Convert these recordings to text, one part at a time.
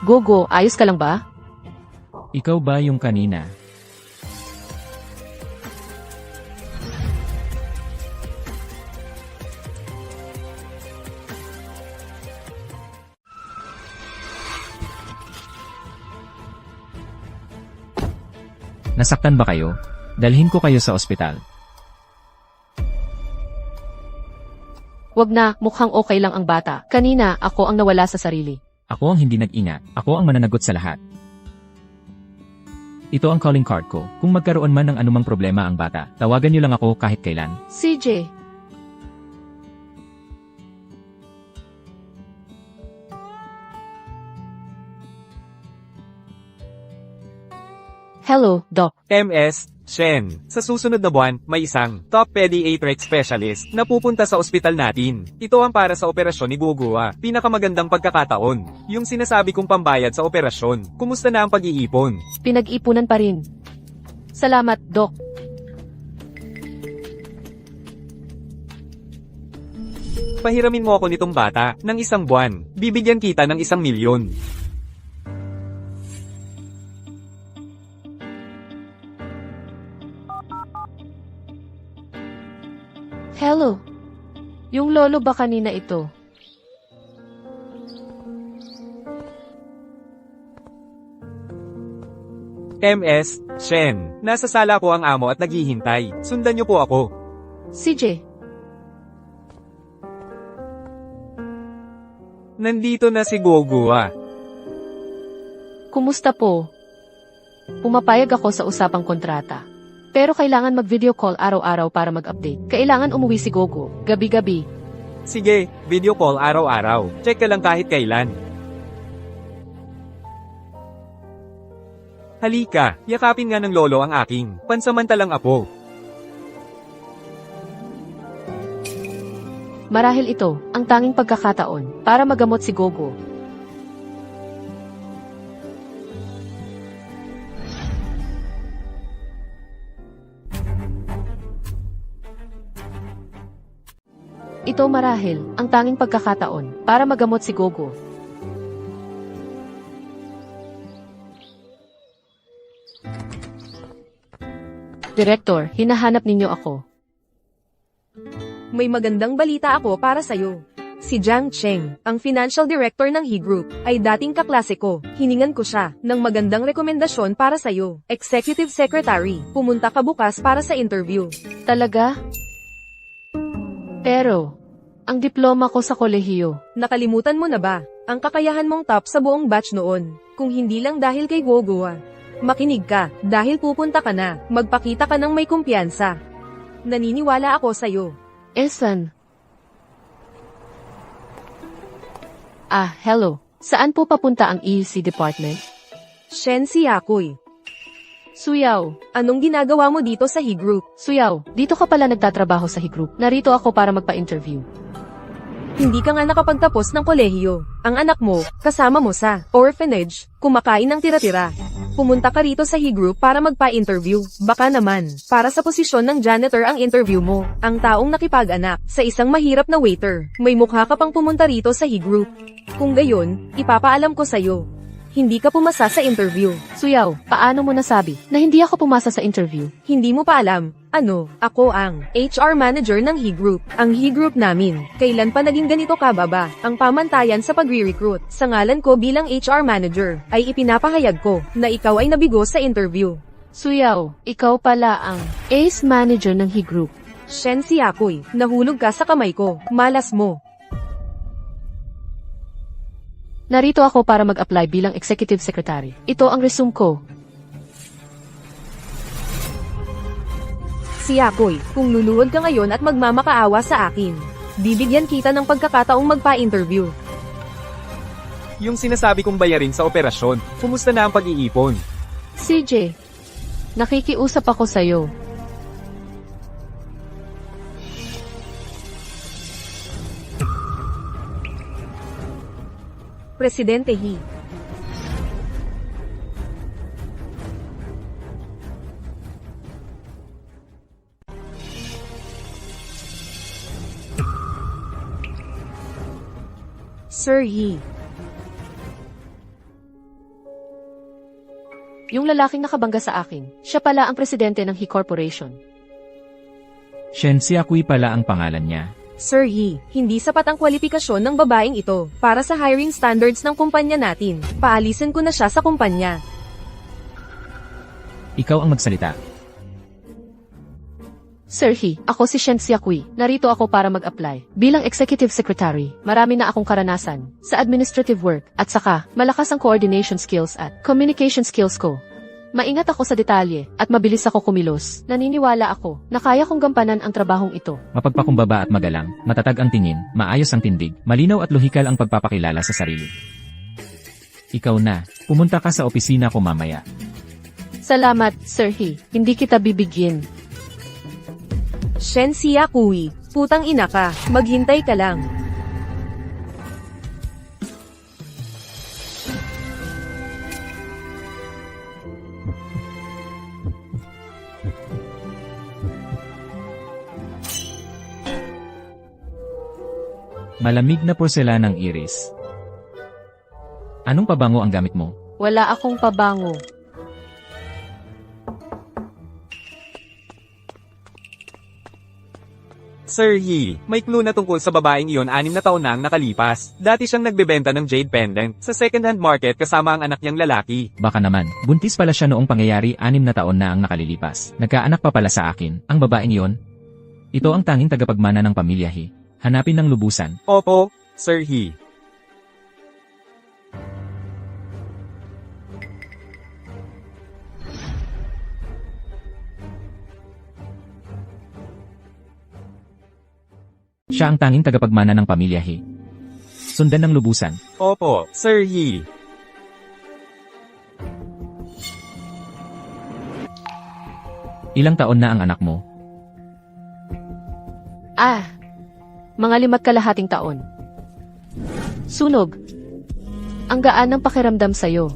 Gogo, ayos ka lang ba? Ikaw ba yung kanina? Nasaktan ba kayo? Dalhin ko kayo sa ospital. Wag na, mukhang okay lang ang bata. Kanina, ako ang nawala sa sarili. Ako ang hindi nag-ingat. Ako ang mananagot sa lahat. Ito ang calling card ko. Kung magkaroon man ng anumang problema ang bata, tawagan niyo lang ako kahit kailan. CJ. Hello, Doc. MS, Shen. Sa susunod na buwan, may isang top pediatric specialist na pupunta sa ospital natin. Ito ang para sa operasyon ni Gugua. Pinakamagandang pagkakataon. Yung sinasabi kong pambayad sa operasyon. Kumusta na ang pag-iipon? Pinag-ipunan pa rin. Salamat, Doc. Pahiramin mo ako nitong bata ng 1 buwan. Bibigyan kita ng 1,000,000. Hello. Yung lolo ba kanina ito? MS, Shen. Nasa sala po ang amo at naghihintay. Sundan niyo po ako. CJ. Nandito na si Gugua. Kumusta po? Pumapayag ako sa usapang kontrata. Pero kailangan mag-video call araw-araw para mag-update. Kailangan umuwi si Gogo, gabi-gabi. Sige, video call araw-araw. Check ka lang kahit kailan. Halika, yakapin nga ng lolo ang aking pansamantalang apo. Marahil ito, ang tanging pagkakataon, para magamot si Gogo. Ito marahil, ang tanging pagkakataon, para magamot si Gogo. Direktor, hinahanap ninyo ako. May magandang balita ako para sa'yo. Si Jiang Cheng, ang financial director ng He Group, ay dating kaklase ko. Hiningan ko siya ng magandang rekomendasyon para sa'yo. Executive Secretary, pumunta ka bukas para sa interview. Talaga? Pero, ang diploma ko sa kolehiyo. Nakalimutan mo na ba? Ang kakayahan mong top sa buong batch noon. Kung hindi lang dahil kay Gogoa. Makinig ka, dahil pupunta ka na. Magpakita ka ng may kumpiyansa. Naniniwala ako sa'yo. Esan? Hello. Saan po papunta ang EUC department? Shen Siakoy. Suyaw. Anong ginagawa mo dito sa He Group? Suyaw, dito ka pala nagtatrabaho sa He Group. Narito ako para magpa-interview. Hindi ka nga nakapagtapos ng kolehiyo. Ang anak mo, kasama mo sa orphanage, kumakain ng tira-tira. Pumunta ka rito sa He Group para magpa-interview. Baka naman, para sa posisyon ng janitor ang interview mo. Ang taong nakipag-anak sa isang mahirap na waiter. May mukha ka pang pumunta rito sa He Group. Kung gayon, ipapaalam ko sa'yo. Hindi ka pumasa sa interview. Suyaw, paano mo nasabi na hindi ako pumasa sa interview? Hindi mo pa alam. Ako ang HR manager ng He Group. Ang He Group namin, kailan pa naging ganito kababa? Ang pamantayan sa pagre-recruit. Sa ngalan ko bilang HR manager, ay ipinapahayag ko na ikaw ay nabigo sa interview. Suyaw, ikaw pala ang ace manager ng He Group. Shen Siakoy, nahulog ka sa kamay ko. Malas mo. Narito ako para mag-apply bilang executive secretary. Ito ang resume ko. Siakoy, kung luluhod ka ngayon at magmamakaawa sa akin, bibigyan kita ng pagkakataong magpa-interview. Yung sinasabi kong bayarin sa operasyon, kumusta na ang pag-iipon? CJ, nakikiusap ako sa'yo. Presidente He. Sir He. Yung lalaking nakabangga sa akin, siya pala ang presidente ng He Corporation. Shen Xiaqui pala ang pangalan niya. Sir He, hindi sapat ang kwalifikasyon ng babaeng ito para sa hiring standards ng kumpanya natin. Paalisin ko na siya sa kumpanya. Ikaw ang magsalita. Sir He, ako si Shen Xiaqui. Narito ako para mag-apply. Bilang executive secretary, marami na akong karanasan sa administrative work at saka malakas ang coordination skills at communication skills ko. Maingat ako sa detalye at mabilis ako kumilos. Naniniwala ako na kaya kong gampanan ang trabahong ito. Mapagpakumbaba at magalang, matatag ang tingin, maayos ang tindig, malinaw at lohikal ang pagpapakilala sa sarili. Ikaw na, pumunta ka sa opisina ko mamaya. Salamat, Sir He. Hindi kita bibigyan. Shen Xiaqui, putang ina ka, maghintay ka lang. Malamig na porselanang iris. Anong pabango ang gamit mo? Wala akong pabango. Sir He, may clue na tungkol sa babaeng iyon 6 na taon na ang nakalipas. Dati siyang nagbebenta ng jade pendant sa second-hand market kasama ang anak niyang lalaki. Baka naman, buntis pala siya noong pangyayari 6 na taon na ang nakalilipas. Nagkaanak pa pala sa akin, ang babaeng iyon. Ito ang tanging tagapagmana ng pamilya He. Hanapin ng lubusan. Opo, Sir He. Siya ang tanging tagapagmana ng pamilya He. Sundan ng lubusan. Opo, Sir He. Ilang taon na ang anak mo? Mga 5 taon. Sunog. Ang gaan ng pakiramdam sa'yo.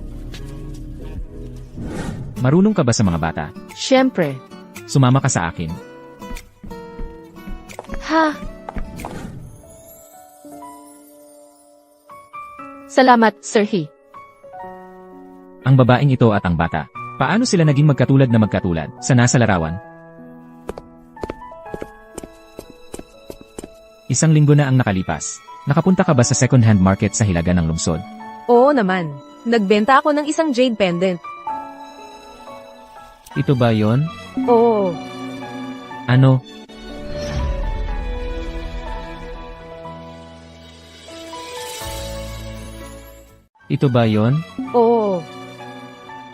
Marunong ka ba sa mga bata? Siyempre. Sumama ka sa akin. Ha? Salamat, Sir He. Ang babaeng ito at ang bata. Paano sila naging magkatulad na magkatulad sa nasa larawan? 1 linggo na ang nakalipas. Nakapunta ka ba sa second-hand market sa Hilaga ng lungsod? Oo naman. Nagbenta ako ng isang jade pendant. Ito ba yon? Oo. Ano? Ito ba yon? Oo.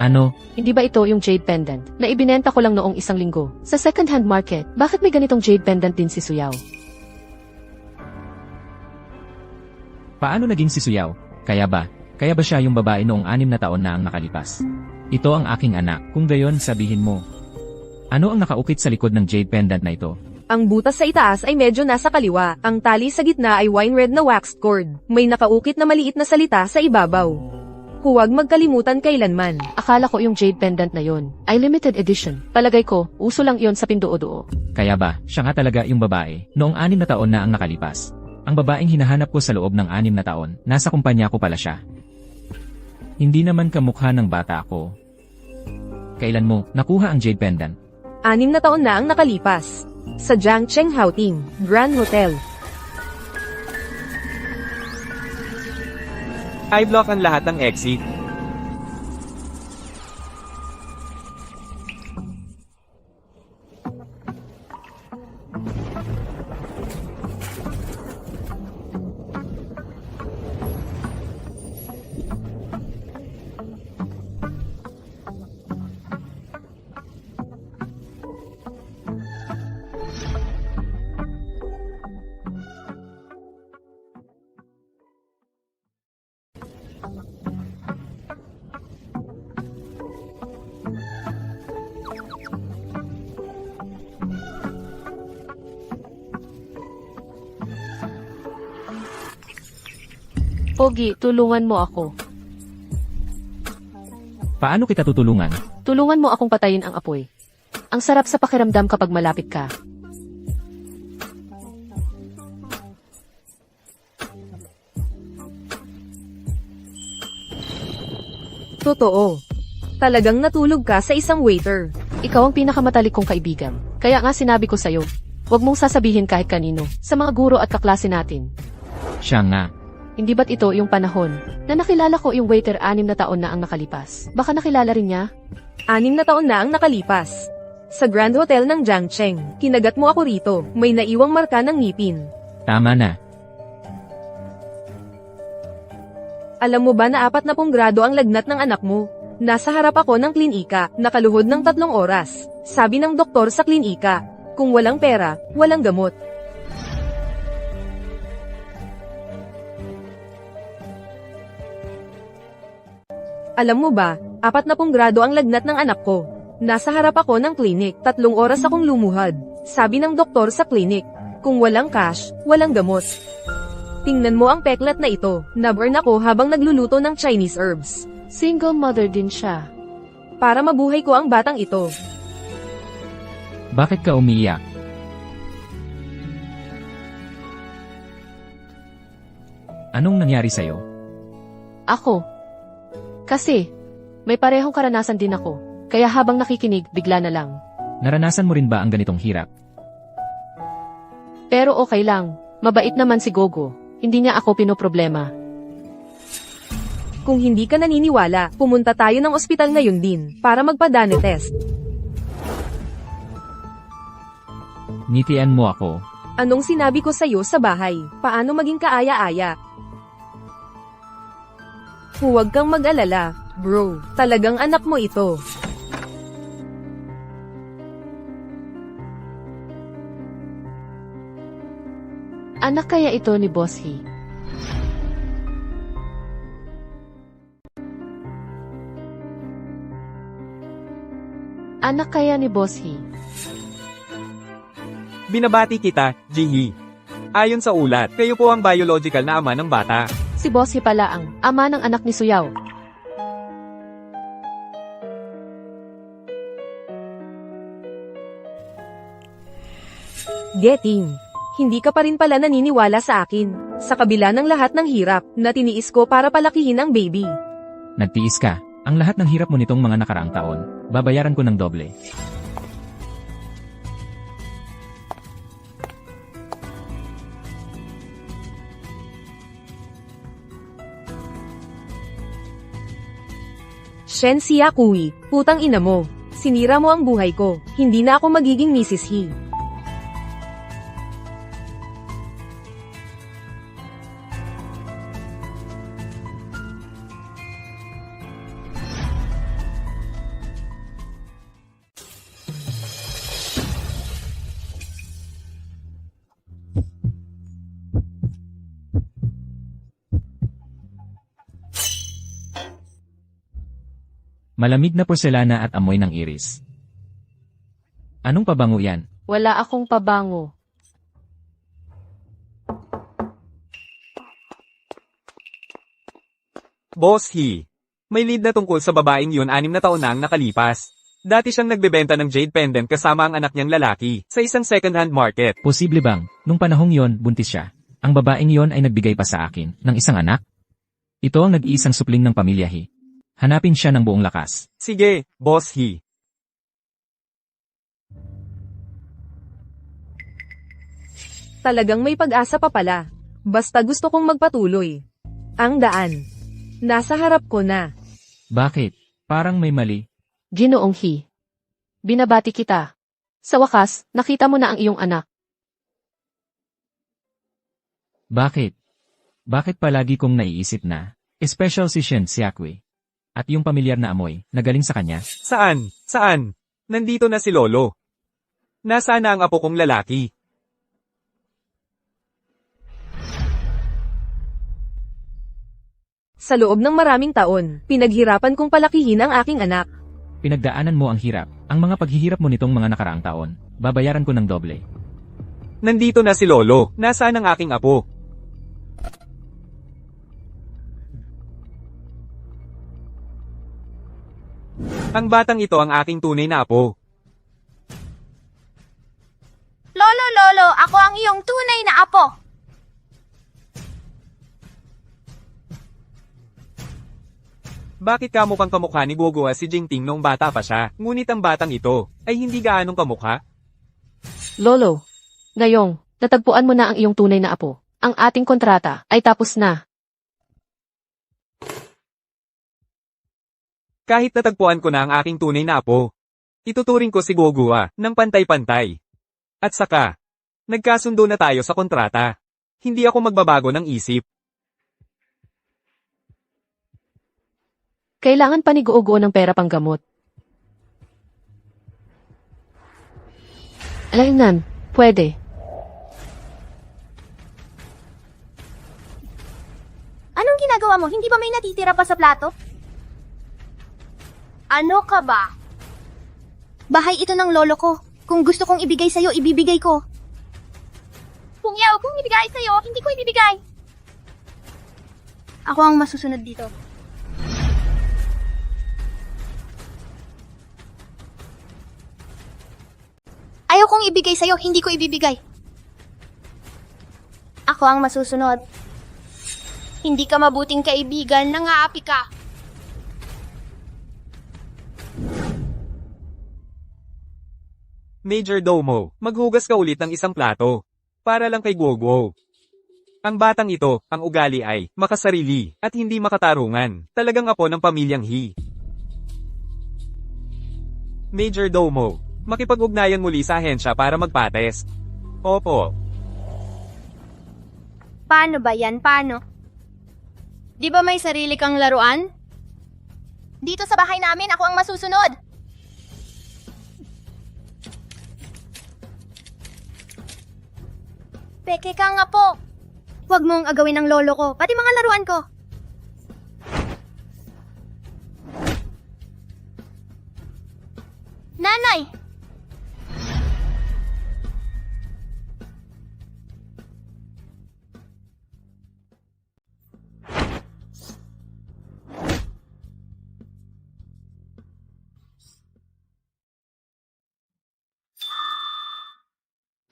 Ano? Hindi ba ito yung jade pendant na ibinenta ko lang noong 1 linggo? Sa second-hand market, bakit may ganitong jade pendant din si Suyaw? Paano naging si Suyaw? Kaya ba siya yung babae noong 6 na taon na ang nakalipas? Ito ang aking anak, kung gayon sabihin mo. Ano ang nakaukit sa likod ng jade pendant na ito? Ang butas sa itaas ay medyo nasa kaliwa. Ang tali sa gitna ay wine red na waxed cord. May nakaukit na maliit na salita sa ibabaw. Huwag magkalimutan kailanman. Akala ko yung jade pendant na yon ay limited edition. Palagay ko, uso lang yon sa Pinduoduo. Kaya ba, siya nga talaga yung babae, noong 6 na taon na ang nakalipas. Ang babaeng hinahanap ko sa loob ng 6 na taon, nasa kumpanya ko pala siya. Hindi naman kamukha ng bata ko. Kailan mo nakuha ang jade pendant? 6 na taon na ang nakalipas. Sa Jiangcheng Houting, Grand Hotel. I-block ang lahat ng exit. Pogi, tulungan mo ako. Paano kita tutulungan? Tulungan mo akong patayin ang apoy. Ang sarap sa pakiramdam kapag malapit ka. Totoo. Talagang natulog ka sa isang waiter. Ikaw ang pinakamatalik kong kaibigan. Kaya nga sinabi ko sa'yo, huwag mong sasabihin kahit kanino, sa mga guro at kaklase natin. Siya nga. Hindi ba't ito yung panahon na nakilala ko yung waiter 6 na taon na ang nakalipas? Baka nakilala rin niya? 6 na taon na ang nakalipas. Sa Grand Hotel ng Jiangcheng, kinagat mo ako rito, may naiwang marka ng ngipin. Tama na. Alam mo ba na 40 grado ang lagnat ng anak mo? Nasa harap ako ng klinika, nakaluhod ng 3 oras. Sabi ng doktor sa klinika, kung walang pera, walang gamot. Alam mo ba, 40 grado ang lagnat ng anak ko. Nasa harap ako ng klinik, 3 oras akong lumuhad. Sabi ng doktor sa klinik, kung walang cash, walang gamot. Tingnan mo ang peklat na ito, naburn ako habang nagluluto ng Chinese herbs. Single mother din siya. Para mabuhay ko ang batang ito. Bakit ka umiiyak? Anong nangyari sa'yo? Ako. Kasi, may parehong karanasan din ako. Kaya habang nakikinig, bigla na lang. Naranasan mo rin ba ang ganitong hirap? Pero okay lang, mabait naman si Gogo. Hindi niya ako pinoproblema. Kung hindi ka naniniwala, pumunta tayo ng ospital ngayon din, para magpa-DNA test. Ngitian mo ako. Anong sinabi ko sa'yo sa bahay? Paano maging kaaya-aya? Huwag kang mag-alala, bro. Talagang anak mo ito. Anak kaya ito ni Boss He? Anak kaya ni Boss He? Binabati kita, Jihi. Ayon sa ulat, kayo po ang biological na ama ng bata. Si Boss He pala ang ama ng anak ni Suyaw. Getting. Hindi ka pa rin pala naniniwala sa akin. Sa kabila ng lahat ng hirap, na tiniis ko para palakihin ang baby. Nagtiis ka. Ang lahat ng hirap mo nitong mga nakaraang taon, babayaran ko ng doble. Shen Xiakui, putang ina mo. Sinira mo ang buhay ko. Hindi na ako magiging Mrs. He. Malamig na porselana at amoy ng iris. Anong pabango yan? Wala akong pabango. Boss He. May lead na tungkol sa babaeng yun 6 na taon na ang nakalipas. Dati siyang nagbebenta ng jade pendant kasama ang anak niyang lalaki sa isang second-hand market. Posible bang, nung panahong yon, buntis siya? Ang babaeng yon ay nagbigay pa sa akin ng isang anak? Ito ang nag-iisang supling ng pamilya He. Hanapin siya ng buong lakas. Sige, Boss He. Talagang may pag-asa pa pala. Basta gusto kong magpatuloy. Ang daan. Nasa harap ko na. Bakit? Parang may mali. Ginoong He. Binabati kita. Sa wakas, nakita mo na ang iyong anak. Bakit? Bakit palagi kong naiisip na, special si Shen Xiakui? At yung pamilyar na amoy, na galing sa kanya? Saan? Saan? Nandito na si Lolo. Nasaan na ang apo kong lalaki? Sa loob ng maraming taon, pinaghirapan kong palakihin ang aking anak. Pinagdaanan mo ang hirap, ang mga paghihirap mo nitong mga nakaraang taon, babayaran ko ng doble. Nandito na si Lolo. Nasaan ang aking apo? Ang batang ito ang aking tunay na apo. Lolo, ako ang iyong tunay na apo. Bakit kamukhang kamukha ni Guoguo si Jingting noong bata pa siya, ngunit ang batang ito ay hindi gaanong kamukha? Lolo, ngayong, natagpuan mo na ang iyong tunay na apo. Ang ating kontrata ay tapos na. Kahit natagpuan ko na ang aking tunay na apo, ituturing ko si Guoguo ng pantay-pantay. At saka, nagkasundo na tayo sa kontrata. Hindi ako magbabago ng isip. Kailangan pa ni Guoguo ng pera pang gamot. Alaynan, pwede. Anong ginagawa mo? Hindi ba may natitira pa sa plato? Ano ka ba? Bahay ito ng lolo ko. Kung gusto kong ibigay sa'yo, ibibigay ko. Kung ibigay sa'yo, hindi ko ibibigay. Ako ang masusunod dito. Ayaw kong ibigay sa'yo, hindi ko ibibigay. Ako ang masusunod. Hindi ka mabuting kaibigan, nangaapi ka. Major Domo, maghugas ka ulit ng isang plato. Para lang kay Guoguo. Ang batang ito, ang ugali ay makasarili at hindi makatarungan. Talagang apo ng pamilyang He. Major Domo, makipag-ugnayan muli sa ahensya para magpates. Opo. Paano ba yan? Paano? Di ba may sarili kang laruan? Dito sa bahay namin, ako ang masusunod. Peke ka nga po. Huwag mong agawin ng lolo ko, pati mga laruan ko. Nanay!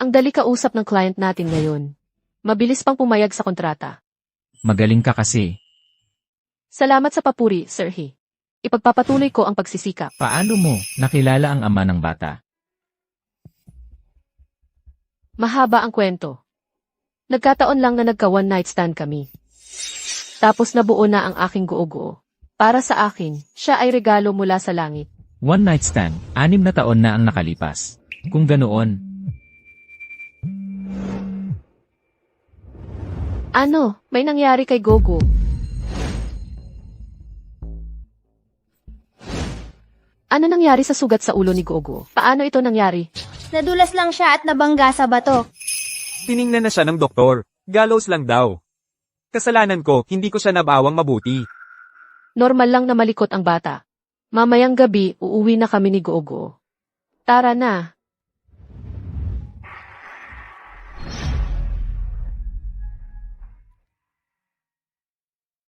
Ang dali kausap ng client natin ngayon. Mabilis pang pumayag sa kontrata. Magaling ka kasi. Salamat sa papuri, Sir He. Ipagpapatuloy ko ang pagsisikap. Paano mo nakilala ang ama ng bata? Mahaba ang kwento. Nagkataon lang na nagka one night stand kami. Tapos nabuo na ang aking Guoguo. Para sa akin, siya ay regalo mula sa langit. One night stand, 6 na taon na ang nakalipas. Kung ganoon, Ano, may nangyari kay Gogo. Ano nangyari sa sugat sa ulo ni Gogo? Paano ito nangyari? Nadulas lang siya at nabangga sa bato. Tiningnan na siya ng doktor. Gallows lang daw. Kasalanan ko, hindi ko siya nabawang mabuti. Normal lang na malikot ang bata. Mamayang gabi, uuwi na kami ni Gogo. Tara na.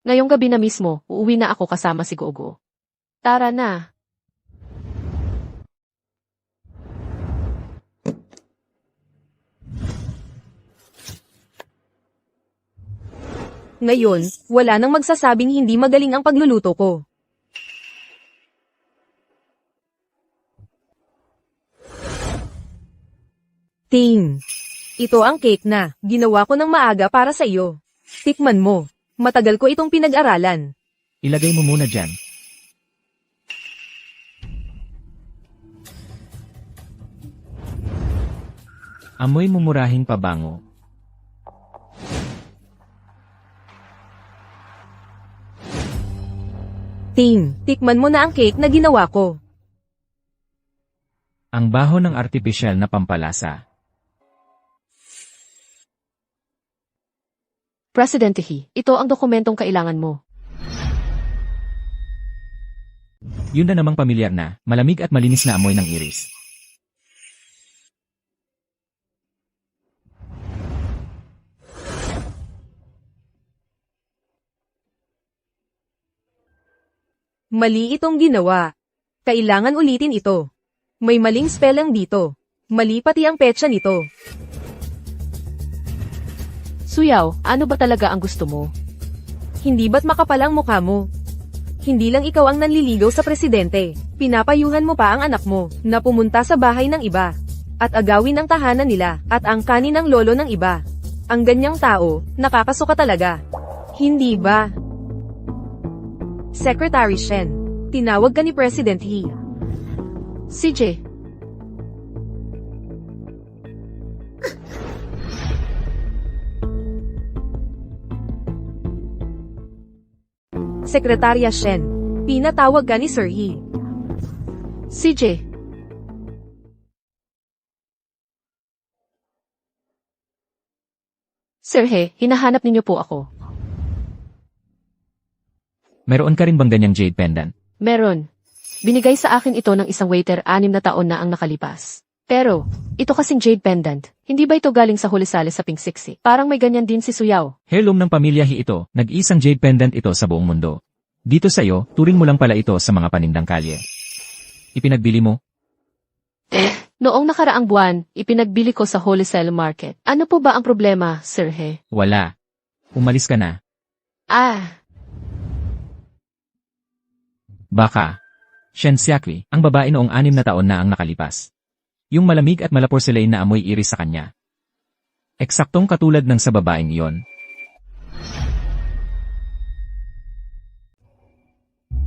Ngayong gabi na mismo, uuwi na ako kasama si Gogo. Tara na. Ngayon, wala nang magsasabing hindi magaling ang pagluluto ko. Ting. Ito ang cake na ginawa ko ng maaga para sa iyo. Tikman mo. Matagal ko itong pinag-aralan. ilagay mo muna dyan. Amoy mumurahing pabango. Ting, tikman mo na ang cake na ginawa ko. Ang baho ng artipisyal na pampalasa. Presidente He, ito ang dokumentong kailangan mo. Yun na namang pamilyar na, malamig at malinis na amoy ng iris. Mali itong ginawa. Kailangan ulitin ito. May maling spelling dito. Mali pati ang petsa nito. Suyaw, ano ba talaga ang gusto mo? Hindi ba't makapal ang mukha mo? Hindi lang ikaw ang nanliligaw sa presidente. Pinapayuhan mo pa ang anak mo na pumunta sa bahay ng iba at agawin ang tahanan nila at ang kanin ng lolo ng iba. Ang ganyang tao, nakakasuka talaga. Hindi ba? Secretary Shen, tinawag ka ni President He. CJ, Sekretarya Shen, pinatawag ka ni Sir He. CJ. Sir He, hinahanap ninyo po ako. Meron ka rin bang ganyang jade pendant? Meron. Binigay sa akin ito ng isang waiter 6 na taon na ang nakalipas. Pero, ito kasing jade pendant, hindi ba ito galing sa Hulisales sa Pink Sixi? Parang may ganyan din si Suyaw. Heirloom ng pamilya He ito, nag-isang jade pendant ito sa buong mundo. Dito sa'yo, turing mo lang pala ito sa mga panindang kalye. Ipinagbili mo? Noong nakaraang buwan, ipinagbili ko sa wholesale market. Ano po ba ang problema, Sir He? Wala. Umalis ka na. Baka. Shen Xiaqui, ang babae noong 6 na taon na ang nakalipas. Yung malamig at malaporcelain na amoy iris sa kanya. Eksaktong katulad ng sa babaeng iyon.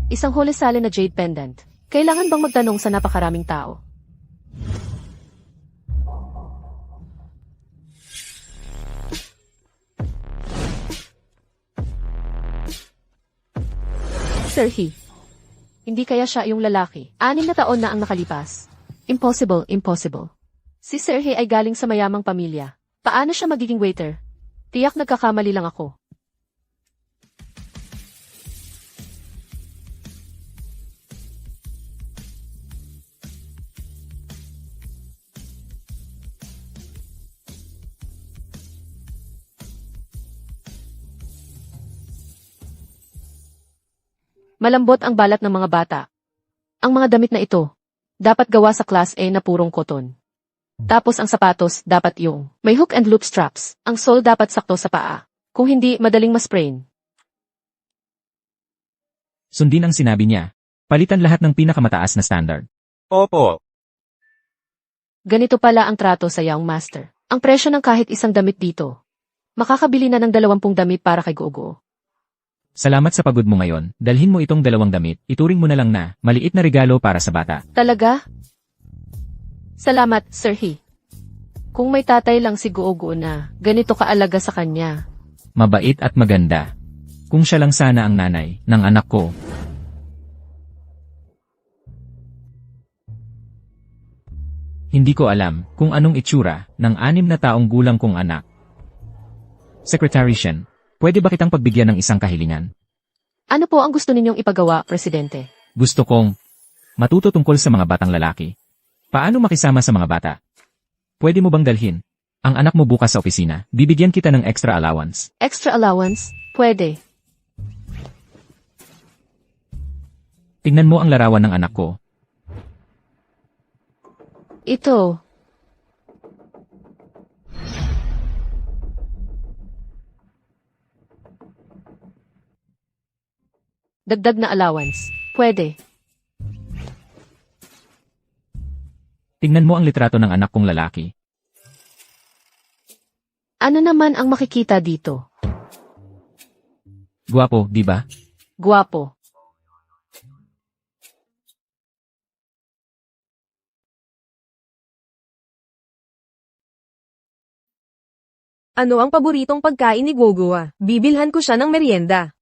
Isang wholesale na jade pendant. Kailangan bang magtanong sa napakaraming tao? Sir He, hindi kaya siya yung lalaki? 6 na taon na ang nakalipas. Impossible, impossible. Si Sir He ay galing sa mayamang pamilya. Paano siya magiging waiter? Tiyak nagkakamali lang ako. Malambot ang balat ng mga bata. Ang mga damit na ito, dapat gawa sa Class A na purong koton. Tapos ang sapatos, dapat yung may hook and loop straps. Ang sole dapat sakto sa paa. Kung hindi, madaling masprain. Sundin ang sinabi niya. Palitan lahat ng pinakamataas na standard. Opo. Ganito pala ang trato sa Young Master. Ang presyo ng kahit isang damit dito. Makakabili na ng 20 damit para kay Gogo. Salamat sa pagod mo ngayon. Dalhin mo itong 2 damit. Ituring mo na lang na maliit na regalo para sa bata. Talaga? Salamat, Sir He. Kung may tatay lang si Gogo na ganito kaalaga sa kanya. Mabait at maganda. Kung siya lang sana ang nanay ng anak ko. Hindi ko alam kung anong itsura ng 6 na taong gulang kong anak. Secretary Shen, pwede ba kitang pagbigyan ng isang kahilingan? Ano po ang gusto ninyong ipagawa, Presidente? Gusto kong matuto tungkol sa mga batang lalaki. Paano makisama sa mga bata? Pwede mo bang dalhin ang anak mo bukas sa opisina? Bibigyan kita ng extra allowance. Extra allowance? Pwede. Tingnan mo ang larawan ng anak ko. Ito. Dagdag na allowance. Pwede. Tingnan mo ang litrato ng anak kong lalaki. Ano naman ang makikita dito? Guwapo, di ba? Guwapo. Ano ang paboritong pagkain ni Gogo? Bibilhan ko siya ng merienda.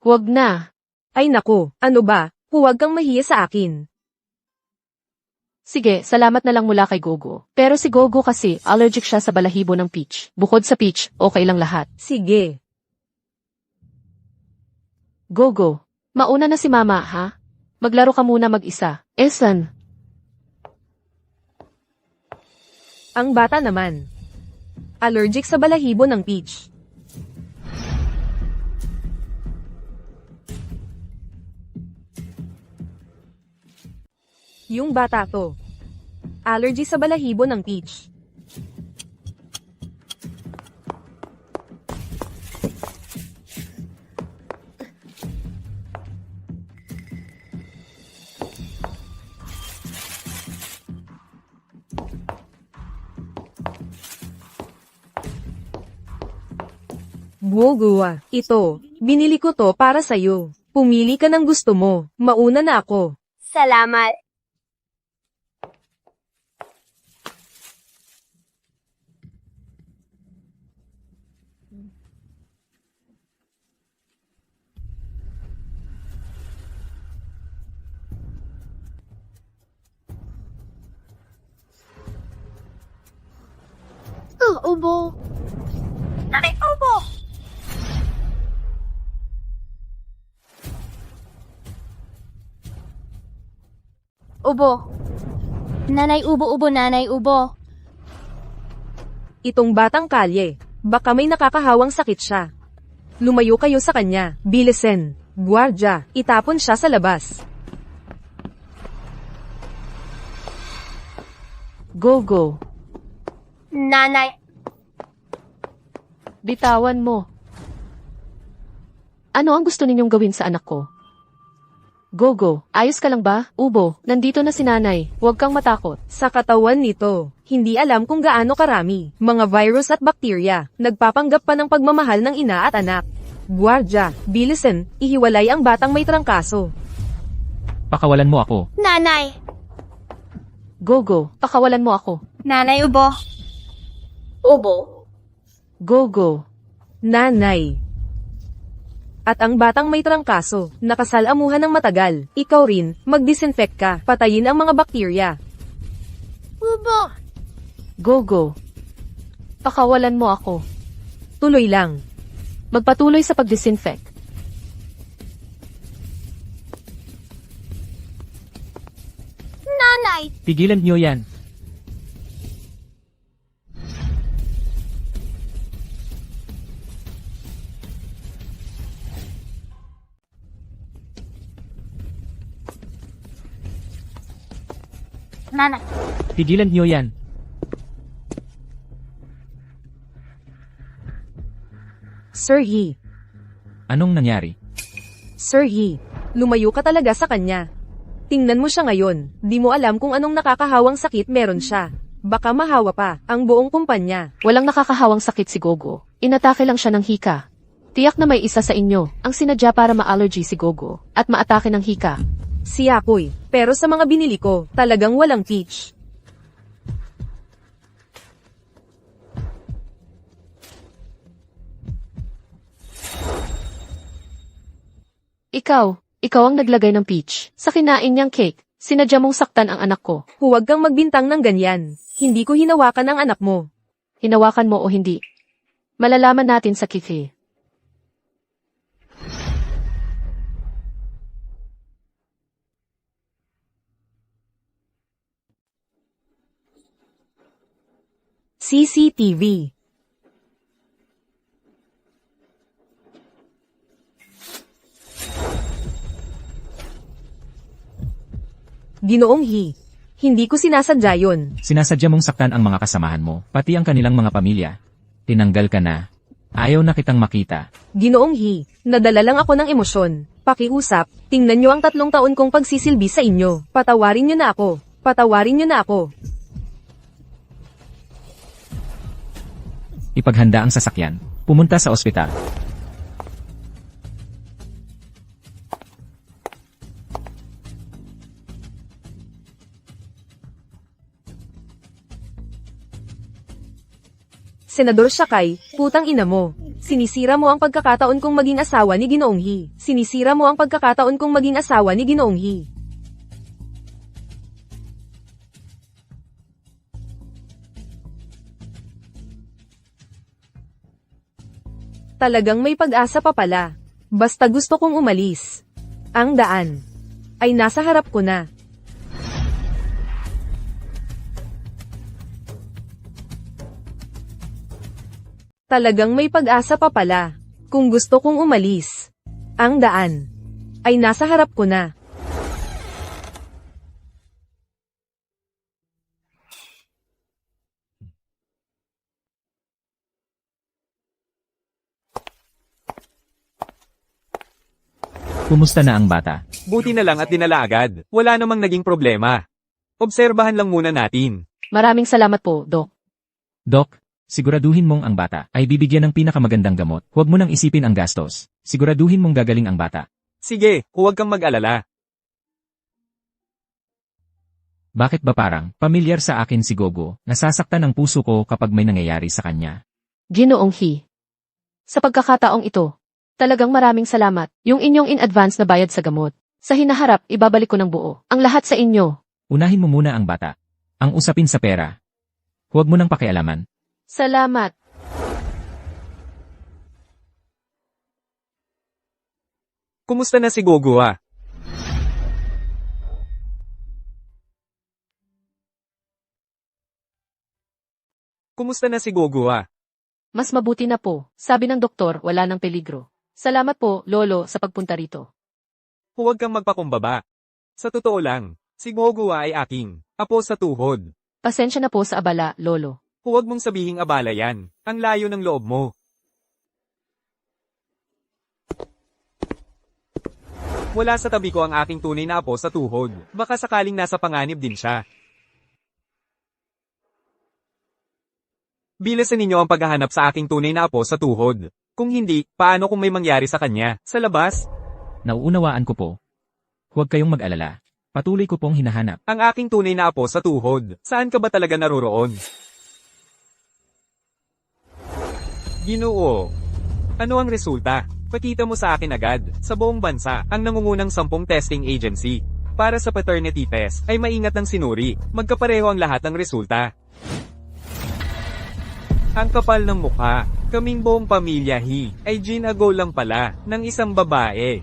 Huwag na. Ay nako, ano ba? Huwag kang mahiya sa akin. Sige, salamat na lang mula kay Gogo. Pero si Gogo kasi, allergic siya sa balahibo ng peach. Bukod sa peach, okay lang lahat. Sige. Gogo, mauna na si Mama, ha? Maglaro ka muna mag-isa. Esan? Ang bata naman. Allergic sa balahibo ng peach. Yung bata to. Allergy sa balahibo ng peach. Guogua, ito, binili ko to para sa'yo. Pumili ka ng gusto mo, mauna na ako. Salamat. Ubo. Nanay, ubo. Ubo. Nanay, ubo, nanay, ubo. Itong batang kalye, baka may nakakahawang sakit siya. Lumayo kayo sa kanya, bilisin. Guardia, itapon siya sa labas. Go. Nanay. Bitawan mo. Ano ang gusto ninyong gawin sa anak ko? Go. Ayos ka lang ba? Ubo, nandito na si nanay. Huwag kang matakot. Sa katawan nito, hindi alam kung gaano karami, mga virus at bakterya, nagpapanggap pa ng pagmamahal ng ina at anak. Guardia, bilisin, ihiwalay ang batang may trangkaso. Pakawalan mo ako. Nanay. Go. Pakawalan mo ako. Nanay, ubo. Ubo. Go. Nanay. At ang batang may trangkaso, nakasalamuhan ng matagal, ikaw rin, mag-disinfect ka, patayin ang mga bakterya. Ubo. Go. Pakawalan mo ako. Tuloy lang. Magpatuloy sa pag-disinfect. Nanay. Tigilan niyo yan. Nanay. Tigilan niyo yan. Sir He. Anong nangyari? Sir He. Lumayo ka talaga sa kanya. Tingnan mo siya ngayon, di mo alam kung anong nakakahawang sakit meron siya. Baka mahawa pa, ang buong kumpanya. Walang nakakahawang sakit si Gogo. Inatake lang siya ng hika. Tiyak na may isa sa inyo, ang sinadya para ma-allergy si Gogo, at maatake ng hika. Si Akoy, pero sa mga binili ko, talagang walang peach. Ikaw ang naglagay ng peach. Sa kinain niyang cake, sinadya mong saktan ang anak ko. Huwag kang magbintang ng ganyan. Hindi ko hinawakan ang anak mo. Hinawakan mo o hindi. Malalaman natin sa cafe. CCTV. Ginoong He, hindi ko sinasadya yun. Sinasadya mong saktan ang mga kasamahan mo, pati ang kanilang mga pamilya. Tinanggal ka na. Ayaw na kitang makita. Ginoong He, nadala lang ako ng emosyon. Pakiusap, tingnan nyo ang 3 taon kong pagsisilbi sa inyo. Patawarin nyo na ako. Patawarin nyo na ako. Ipaghanda ang sasakyan. Pumunta sa ospital. Senador Sakay, putang ina mo. Sinisira mo ang pagkakataon kong maging asawa ni Ginoong He. Sinisira mo ang pagkakataon kong maging asawa ni Ginoong He. Talagang may pag-asa pa pala. Basta gusto kong umalis. Ang daan ay nasa harap ko na. Talagang may pag-asa pa pala. Kung gusto kong umalis. Ang daan ay nasa harap ko na. Kumusta na ang bata? Buti na lang at dinala agad. Wala namang naging problema. Obserbahan lang muna natin. Maraming salamat po, Doc. Doc, Siguraduhin mong ang bata ay bibigyan ng pinakamagandang gamot. Huwag mo nang isipin ang gastos. Siguraduhin mong gagaling ang bata. Sige, huwag kang mag-alala. Bakit ba parang pamilyar sa akin si Gogo? Nasasaktan ang puso ko kapag may nangyayari sa kanya. Ginoong He. Sa pagkakataong ito, talagang maraming salamat. Yung inyong in advance na bayad sa gamot. Sa hinaharap, ibabalik ko ng buo. Ang lahat sa inyo. Unahin mo muna ang bata. Ang usapin sa pera. Huwag mo nang pakialaman. Salamat. Kumusta na si Gogo ah? Kumusta na si Gogo ah? Mas mabuti na po. Sabi ng doktor, wala ng peligro. Salamat po, Lolo, sa pagpunta rito. Huwag kang magpakumbaba. Sa totoo lang, si Gogo ay aking apo sa tuhod. Pasensya na po sa abala, Lolo. Huwag mong sabihing abala yan. Ang layo ng loob mo. Wala sa tabi ko ang aking tunay na apo sa tuhod. Baka sakaling nasa panganib din siya. Bilasan ninyo ang paghahanap sa aking tunay na apo sa tuhod. Kung hindi, paano kung may mangyari sa kanya? Sa labas? Nauunawaan ko po. Huwag kayong mag-alala. Patuloy ko pong hinahanap. Ang aking tunay na apo sa tuhod. Saan ka ba talaga naroroon? Ginoo. Ano ang resulta? Pakita mo sa akin agad. Sa buong bansa, ang nangungunang 10 testing agency para sa paternity test ay maingat ng sinuri. Magkapareho ang lahat ng resulta. Ang kapal ng mukha. Kaming buong pamilya ay ginago lang pala ng isang babae.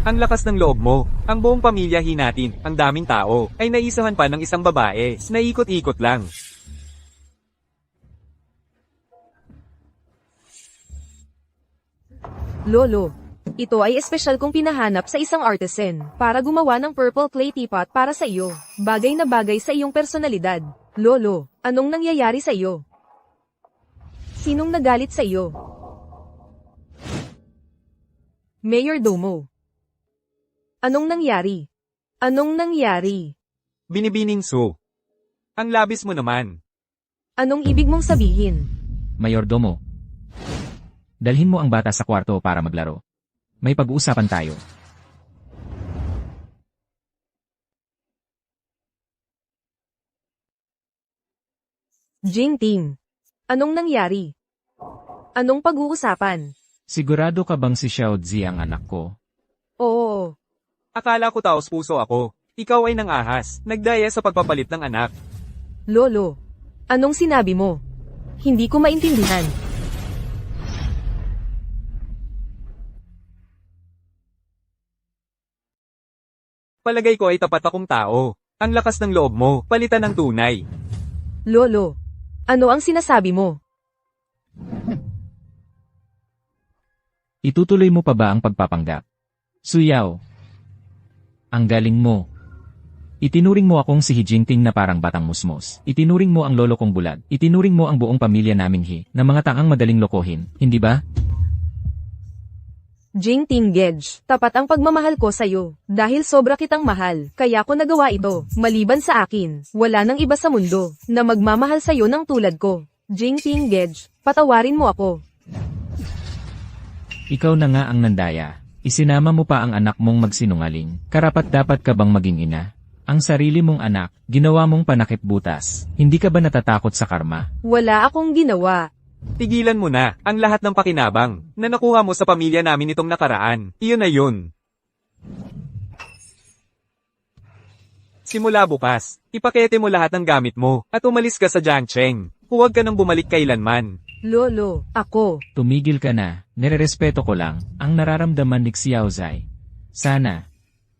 Ang lakas ng loob mo. Ang buong pamilya natin, ang daming tao, ay naisahan pa ng isang babae. Naikot-ikot lang. Lolo, ito ay espesyal kong pinahanap sa isang artisan para gumawa ng purple clay teapot para sa iyo. Bagay na bagay sa iyong personalidad. Lolo, anong nangyayari sa iyo? Sinong nagalit sa iyo? Mayor Domo. Anong nangyari? Anong nangyari? Binibining Su. Ang labis mo naman. Anong ibig mong sabihin? Mayordomo. Dalhin mo ang bata sa kwarto para maglaro. May pag-uusapan tayo. Jingting. Anong nangyari? Anong pag-uusapan? Sigurado ka bang si Xiao Zi ang anak ko? Oo. Akala ko taos puso ako. Ikaw ay nangahas. Nagdaya sa pagpapalit ng anak. Lolo, anong sinabi mo? Hindi ko maintindihan. Palagay ko ay tapat akong tao. Ang lakas ng loob mo, palitan ng tunay. Lolo, ano ang sinasabi mo? Itutuloy mo pa ba ang pagpapanggap? Suyaw. Ang galing mo. Itinuring mo akong si Hijingting na parang batang musmos. Itinuring mo ang lolo kong bulag. Itinuring mo ang buong pamilya naming na mga tangang madaling lokohin, hindi ba? Jingting Gedge, tapat ang pagmamahal ko sa'yo. Dahil sobra kitang mahal, kaya ko nagawa ito. Maliban sa akin, wala nang iba sa mundo na magmamahal sa'yo ng tulad ko. Jingting Gedge, patawarin mo ako. Ikaw na nga ang nandaya. Isinama mo pa ang anak mong magsinungaling. Karapat-dapat ka bang maging ina? Ang sarili mong anak, ginawa mong panakip butas. Hindi ka ba natatakot sa karma? Wala akong ginawa. Tigilan mo na ang lahat ng pakinabang na nakuha mo sa pamilya namin itong nakaraan. Iyon na yun. Simula bukas, ipakete mo lahat ng gamit mo at umalis ka sa Jiangcheng. Huwag ka nang bumalik kailanman. Lolo, ako. Tumigil ka na. Nirerespeto ko lang ang nararamdaman ni Xiao Zai. Sana,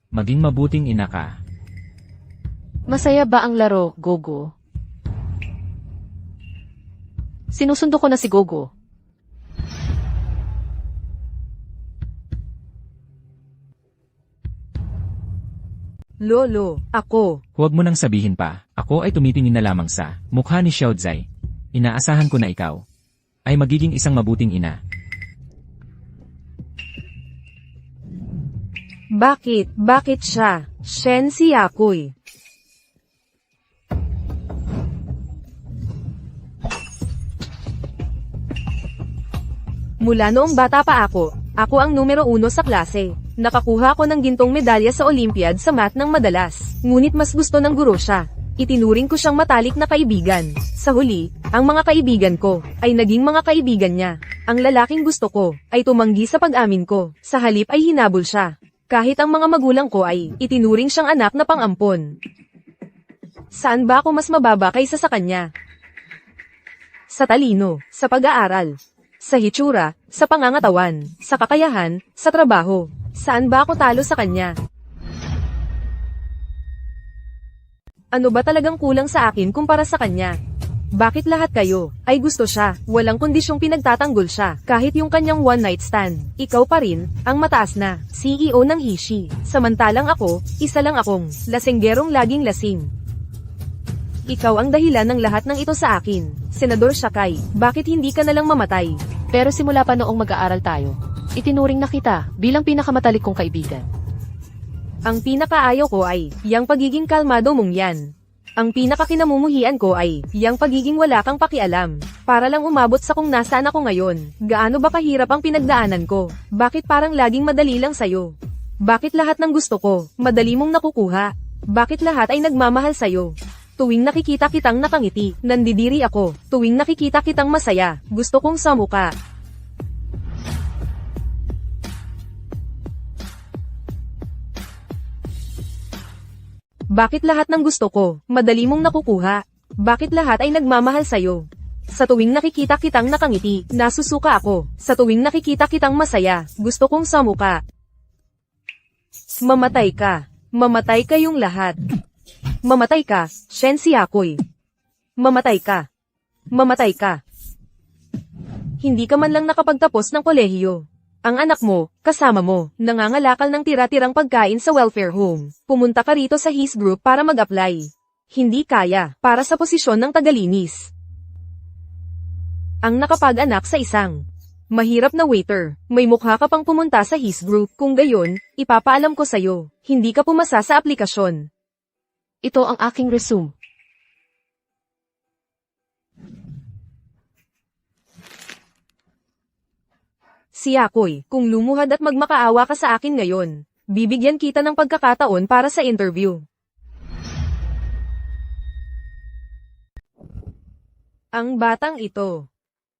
maging mabuting ina ka. Masaya ba ang laro, Gogo? Sinusundo ko na si Gogo. Lolo, ako. Huwag mo nang sabihin pa. Ako ay tumitingin na lamang sa mukha ni Xiao Zai. Inaasahan ko na ikaw ay magiging isang mabuting ina. Bakit? Bakit siya? Shen Xiaoqui. Mula noong bata pa ako ang numero 1 sa klase. Nakakuha ko ng gintong medalya sa Olympiad sa math ng madalas. Ngunit mas gusto ng guro siya. Itinuring ko siyang matalik na kaibigan. Sa huli, ang mga kaibigan ko ay naging mga kaibigan niya. Ang lalaking gusto ko ay tumanggi sa pag-amin ko. Sa halip ay hinabol siya. Kahit ang mga magulang ko ay itinuring siyang anak na pang-ampon. Saan ba ako mas mababa kaysa sa kanya? Sa talino, sa pag-aaral, sa hitsura, sa pangangatawan, sa kakayahan, sa trabaho. Saan ba ako talo sa kanya? Ano ba talagang kulang sa akin kumpara sa kanya? Bakit lahat kayo ay gusto siya? Walang kondisyong pinagtatanggol siya. Kahit yung kanyang one night stand, ikaw pa rin ang mataas na CEO ng Hishi. Samantalang ako, isa lang akong lasenggerong laging lasing. Ikaw ang dahilan ng lahat ng ito sa akin. Senador Sakai, bakit hindi ka nalang mamatay? Pero simula pa noong mag-aaral tayo, itinuring na kita bilang pinakamatalik kong kaibigan. Ang pinakaayaw ko ay, yang pagiging kalmado mong yan. Ang pinakakinamumuhian ko ay, yang pagiging wala kang pakialam. Para lang umabot sa kung nasaan ako ngayon. Gaano ba kahirap ang pinagdaanan ko? Bakit parang laging madali lang sayo? Bakit lahat ng gusto ko, madali mong nakukuha? Bakit lahat ay nagmamahal sayo? Tuwing nakikita kitang nakangiti, nandidiri ako. Tuwing nakikita kitang masaya, gusto kong samuka. Bakit lahat ng gusto ko, madali mong nakukuha? Bakit lahat ay nagmamahal sayo? Sa tuwing nakikita kitang nakangiti, nasusuka ako. Sa tuwing nakikita kitang masaya, gusto kong samuka. Mamatay ka. Mamatay kayong lahat. Mamatay ka, Shen Xiaoqui. Mamatay ka. Mamatay ka. Hindi ka man lang nakapagtapos ng kolehiyo. Ang anak mo, kasama mo, nangangalakal ng tira-tirang pagkain sa welfare home. Pumunta ka rito sa his group para mag-apply. Hindi kaya, para sa posisyon ng tagalinis. Ang nakapag-anak sa isang mahirap na waiter, may mukha ka pang pumunta sa his group. Kung gayon, ipapaalam ko sa'yo, hindi ka pumasa sa aplikasyon. Ito ang aking resume. Xiaoqui, kung lumuhad at magmakaawa ka sa akin ngayon, bibigyan kita ng pagkakataon para sa interview. Ang batang ito,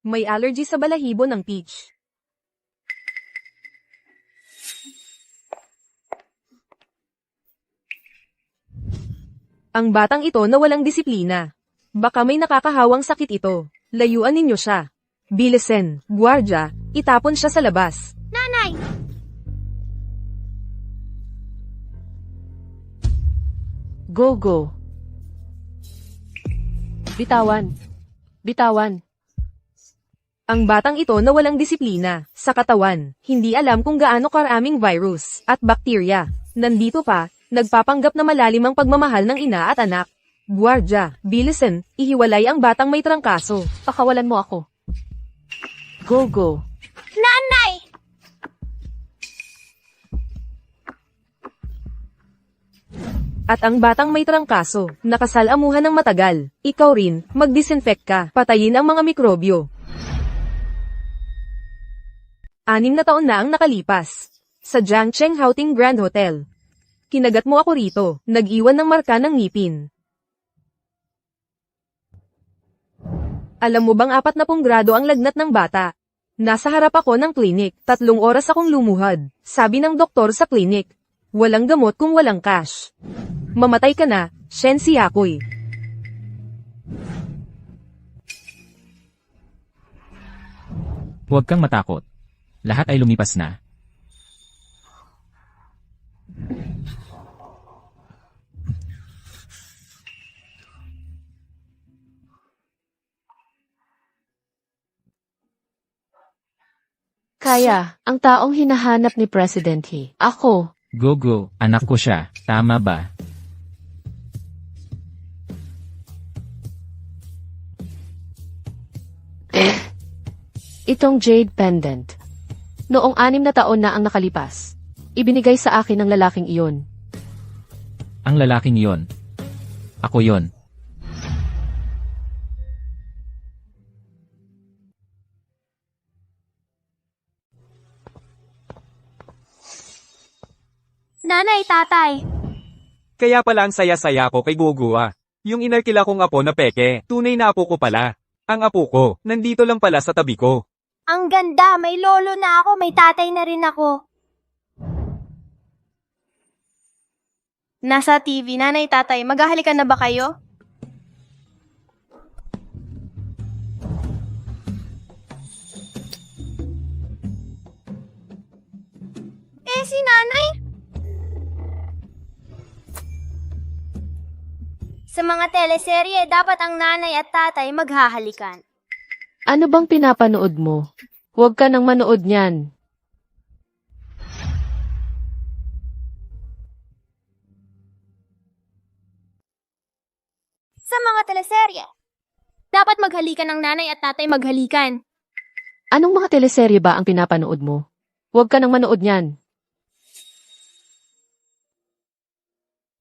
may allergy sa balahibo ng peach. Ang batang ito na walang disiplina. Baka may nakakahawang sakit ito. Layuan ninyo siya. Bilisan, gwardya, itapon siya sa labas. Nanay! Go. Bitawan. Bitawan. Ang batang ito na walang disiplina sa katawan, hindi alam kung gaano karaming virus at bakterya. Nandito pa, nagpapanggap na malalim ang pagmamahal ng ina at anak. Gwardya, bilisan, ihiwalay ang batang may trangkaso. Pakawalan mo ako. Go. Nanay! At ang batang may trangkaso, nakasalamuhan ng matagal. Ikaw rin, mag-disinfect ka, patayin ang mga mikrobyo. 6 na taon na ang nakalipas. Sa Jiangcheng Houting Grand Hotel. Kinagat mo ako rito, nag-iwan ng marka ng ngipin. Alam mo bang 40 grado ang lagnat ng bata? Nasa harap ako ng klinik, 3 oras akong lumuhad. Sabi ng doktor sa klinik, walang gamot kung walang cash. Mamatay ka na, Shen Xiaoqui. Huwag kang matakot. Lahat ay lumipas na. Kaya, ang taong hinahanap ni President He. Ako. Go, anak ko siya. Tama ba? Itong jade pendant. Noong 6 na taon na ang nakalipas. Ibinigay sa akin ng lalaking iyon. Ang lalaking iyon. Ako yon. Nanay, tatay. Kaya pala ang saya-saya ko kay Gugua. Yung inarkila kong apo na peke, tunay na apo ko pala. Ang apo ko, nandito lang pala sa tabi ko. Ang ganda, may lolo na ako, may tatay na rin ako. Nasa TV, nanay, tatay, maghahalikan na ba kayo? Si nanay? Sa mga teleserye, dapat ang nanay at tatay maghahalikan. Ano bang pinapanood mo? Huwag ka nang manood niyan. Sa mga teleserye, dapat maghalikan ang nanay at tatay maghalikan. Anong mga teleserye ba ang pinapanood mo? Huwag ka nang manood niyan.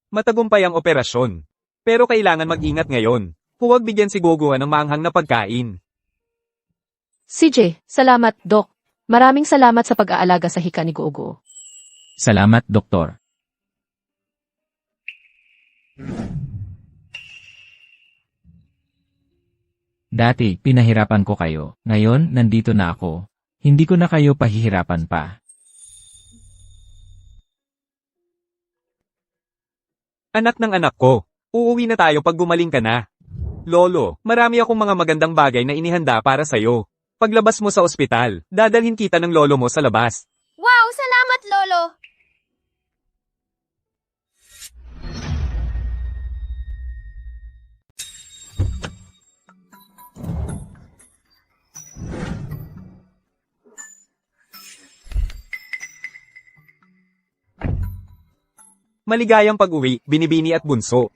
Matagumpay ang operasyon. Pero kailangan mag-ingat ngayon. Huwag bigyan si Gugua ng maanghang na pagkain. CJ, salamat, Doc. Maraming salamat sa pag-aalaga sa hika ni Gogo. Salamat, Doktor. Dati, pinahirapan ko kayo. Ngayon, nandito na ako. Hindi ko na kayo pahihirapan pa. Anak ng anak ko, uuwi na tayo pag gumaling ka na. Lolo, marami akong mga magandang bagay na inihanda para sa'yo. Paglabas mo sa ospital, dadalhin kita ng lolo mo sa labas. Wow, salamat, Lolo! Maligayang pag-uwi, Binibini at Bunso.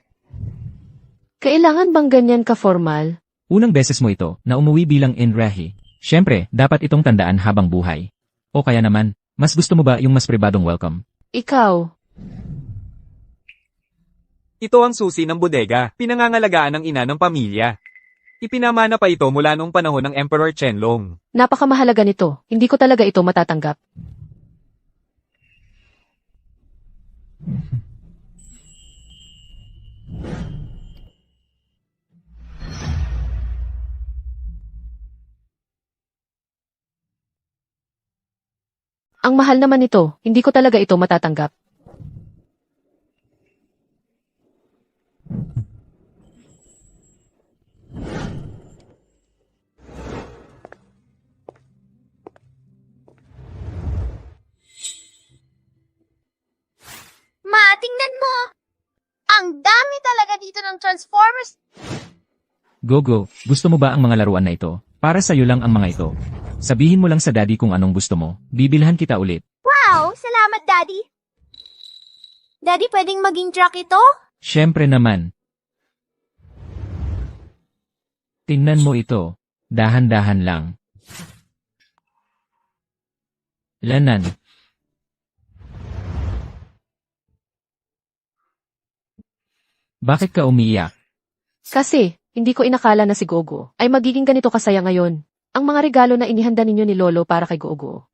Kailangan bang ganyan ka-formal? Unang beses mo ito na umuwi bilang Inrahi. Siyempre, dapat itong tandaan habang buhay. O kaya naman, mas gusto mo ba yung mas pribadong welcome? Ikaw. Ito ang susi ng bodega, pinangangalagaan ng ina ng pamilya. Ipinamana pa ito mula noong panahon ng Emperor Qianlong. Napakamahalaga nito. Hindi ko talaga ito matatanggap. Ang mahal naman nito, hindi ko talaga ito matatanggap. Ma, tingnan mo! Ang dami talaga dito ng Transformers! Gogo, gusto mo ba ang mga laruan na ito? Para sa'yo lang ang mga ito. Sabihin mo lang sa daddy kung anong gusto mo. Bibilhan kita ulit. Wow! Salamat, Daddy! Daddy, pwedeng maging truck ito? Siyempre naman. Tingnan mo ito. Dahan-dahan lang. Lanan. Bakit ka umiiyak? Kasi, hindi ko inakala na si Gogo ay magiging ganito kasaya ngayon. Ang mga regalo na inihanda ninyo ni Lolo para kay Gogo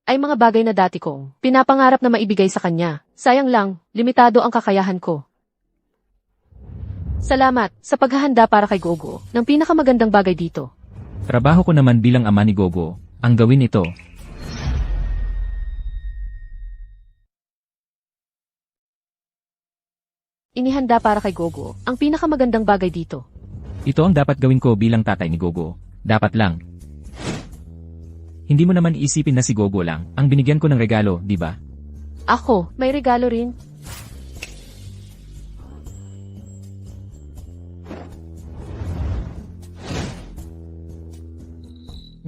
ay mga bagay na dati kong pinapangarap na maibigay sa kanya. Sayang lang, limitado ang kakayahan ko. Salamat sa paghahanda para kay Gogo ng pinakamagandang bagay dito. Trabaho ko naman bilang ama ni Gogo. Ang gawin ito. Inihanda para kay Gogo ang pinakamagandang bagay dito. Ito ang dapat gawin ko bilang tatay ni Gogo. Dapat lang. Hindi mo naman isipin na si Gogo lang ang binigyan ko ng regalo, di ba? Ako, may regalo rin.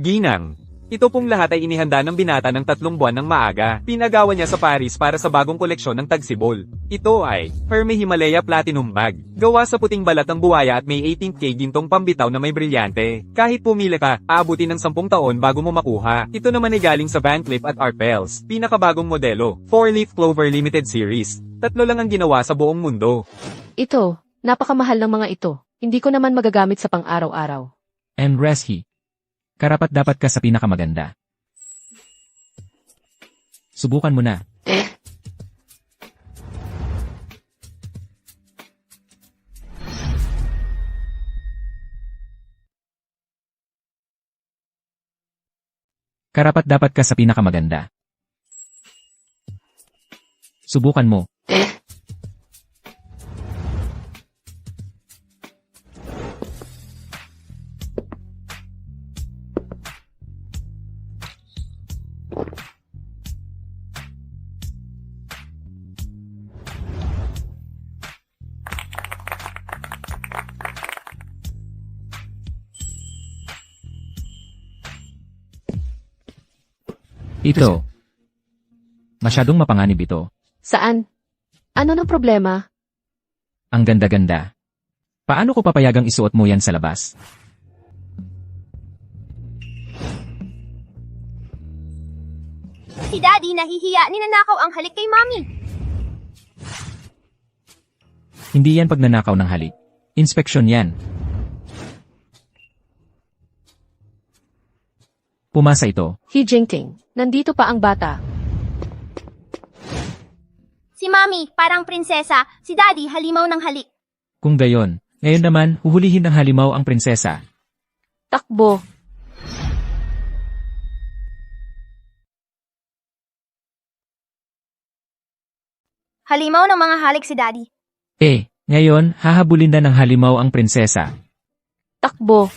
Ginang, Ito pong lahat ay inihanda ng binata ng 3 buwan ng maaga. Pinagawa niya sa Paris para sa bagong koleksyon ng Tagsibol. Ito ay Hermès Himalaya Platinum Bag. Gawa sa puting balat ng buhaya at may 18K gintong pambitaw na may brilyante. Kahit pumila ka, aabutin ng 10 taon bago mo makuha. Ito naman ay galing sa Van Cleef at Arpels. Pinakabagong modelo. 4-Leaf Clover Limited Series. 3 lang ang ginawa sa buong mundo. Ito, napakamahal ng mga ito. Hindi ko naman magagamit sa pang-araw-araw. And Reshi. Karapat dapat ka sa pinakamaganda. Subukan mo na. Karapat dapat ka sa pinakamaganda. Subukan mo. Ito. Masyadong mapanganib ito. Saan? Ano ng problema? Ang ganda-ganda. Paano ko papayagang isuot mo yan sa labas? Si Daddy nahihiya, ninanakaw ang halik kay Mommy. Hindi yan pagnanakaw ng halik. Inspeksyon yan. Pumasa ito. He Jingting, nandito pa ang bata. Si Mommy, parang prinsesa. Si Daddy, halimaw ng halik. Kung gayon, ngayon naman, huhulihin ng halimaw ang prinsesa. Takbo. Halimaw ng mga halik si Daddy. Ngayon, hahabulin na ng halimaw ang prinsesa. Takbo.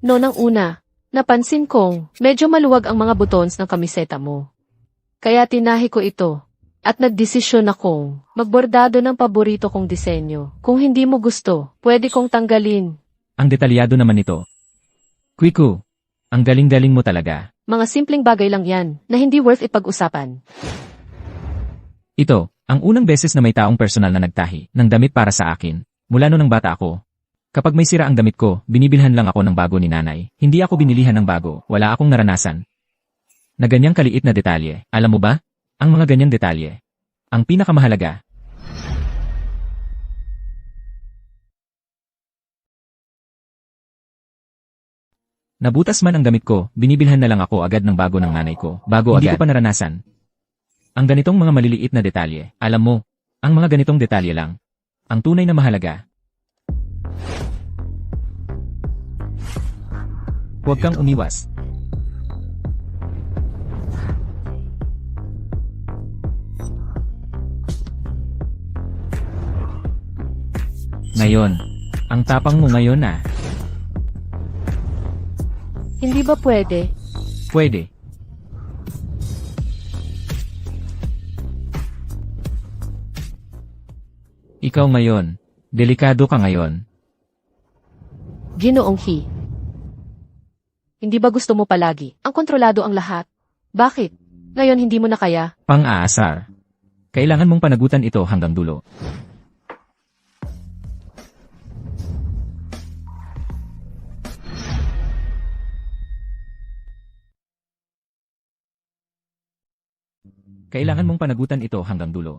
Nang una, napansin kong medyo maluwag ang mga buttons ng kamiseta mo. Kaya tinahi ko ito at nagdesisyon akong magbordado ng paborito kong disenyo. Kung hindi mo gusto, pwede kong tanggalin. Ang detalyado naman ito. Quiku, ang galing-galing mo talaga. Mga simpleng bagay lang yan na hindi worth ipag-usapan. Ito, ang unang beses na may taong personal na nagtahi ng damit para sa akin, mula noong bata ako. Kapag may sira ang damit ko, binibilhan lang ako ng bago ni nanay. Hindi ako binilihan ng bago, wala akong naranasan. Na ganyang kaliit na detalye, alam mo ba? Ang mga ganyang detalye. Ang pinakamahalaga. Nabutas man ang damit ko, binibilhan na lang ako agad ng bago ng nanay ko. Bago hindi agad. Hindi ko pa naranasan. Ang ganitong mga maliliit na detalye, alam mo, ang mga ganitong detalye lang. Ang tunay na mahalaga. Huwag kang umiwas. Ngayon, ang tapang mo ngayon na. Hindi ba pwede? Pwede. Ikaw ngayon, delikado ka ngayon. Ginoong He. Hindi ba gusto mo palagi ang kontrolado ang lahat? Bakit? Ngayon hindi mo na kaya? Pang-aasar. Kailangan mong panagutan ito hanggang dulo. Kailangan mong panagutan ito hanggang dulo.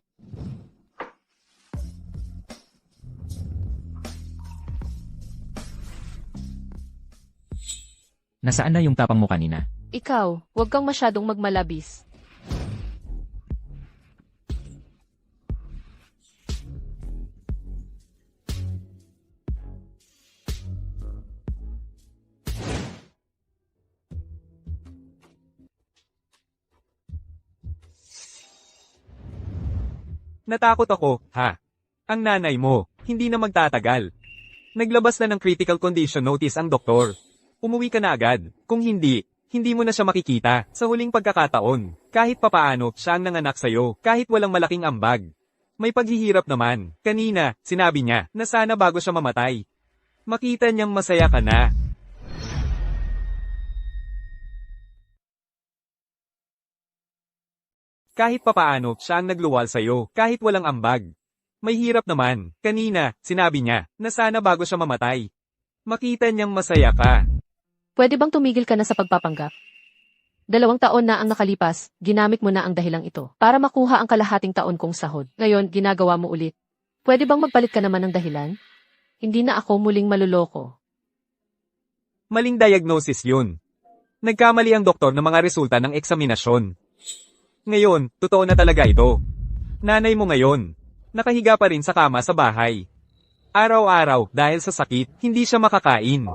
Nasaan na yung tapang mo kanina? Ikaw, huwag kang masyadong magmalabis. Natakot ako, ha? Ang nanay mo, hindi na magtatagal. Naglabas na ng critical condition notice ang doktor. Umuwi ka na agad. Kung hindi, hindi mo na siya makikita. Sa huling pagkakataon, kahit papaano, siya ang nanganak sa'yo, kahit walang malaking ambag. May paghihirap naman. Kanina, sinabi niya na sana bago siya mamatay. Makita niyang masaya ka na. Kahit papaano, siya ang nagluwal sa'yo, kahit walang ambag. May hirap naman. Kanina, sinabi niya na sana bago siya mamatay. Makita niyang masaya ka. Pwede bang tumigil ka na sa pagpapanggap? 2 taon na ang nakalipas, ginamit mo na ang dahilang ito para makuha ang kalahating taon kong sahod. Ngayon, ginagawa mo ulit. Pwede bang magpalit ka naman ng dahilan? Hindi na ako muling maluloko. Maling diagnosis yun. Nagkamali ang doktor ng mga resulta ng eksaminasyon. Ngayon, totoo na talaga ito. Nanay mo ngayon. Nakahiga pa rin sa kama sa bahay. Araw-araw, dahil sa sakit, hindi siya makakain.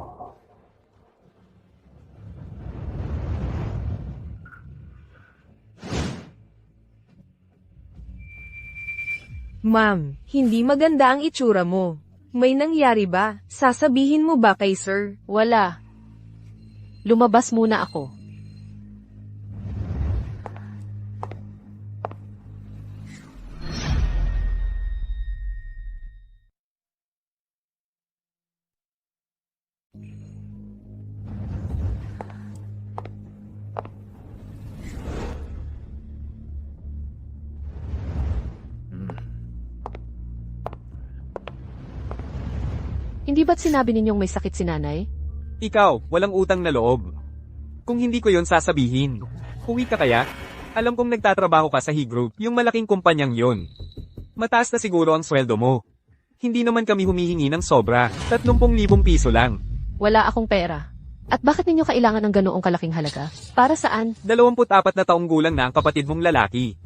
Ma'am, hindi maganda ang itsura mo. May nangyari ba? Sasabihin mo ba kay sir? Wala. Lumabas muna ako. Hindi ba't sinabi ninyong may sakit si nanay? Ikaw, walang utang na loob. Kung hindi ko yon sasabihin. Uwi ka kaya? Alam kong nagtatrabaho ka sa He-Group, yung malaking kumpanyang yon. Mataas na siguro ang sweldo mo. Hindi naman kami humihingi ng sobra, 30,000 piso lang. Wala akong pera. At bakit ninyo kailangan ng ganoong kalaking halaga? Para saan? 24 na taong gulang na ang kapatid mong lalaki.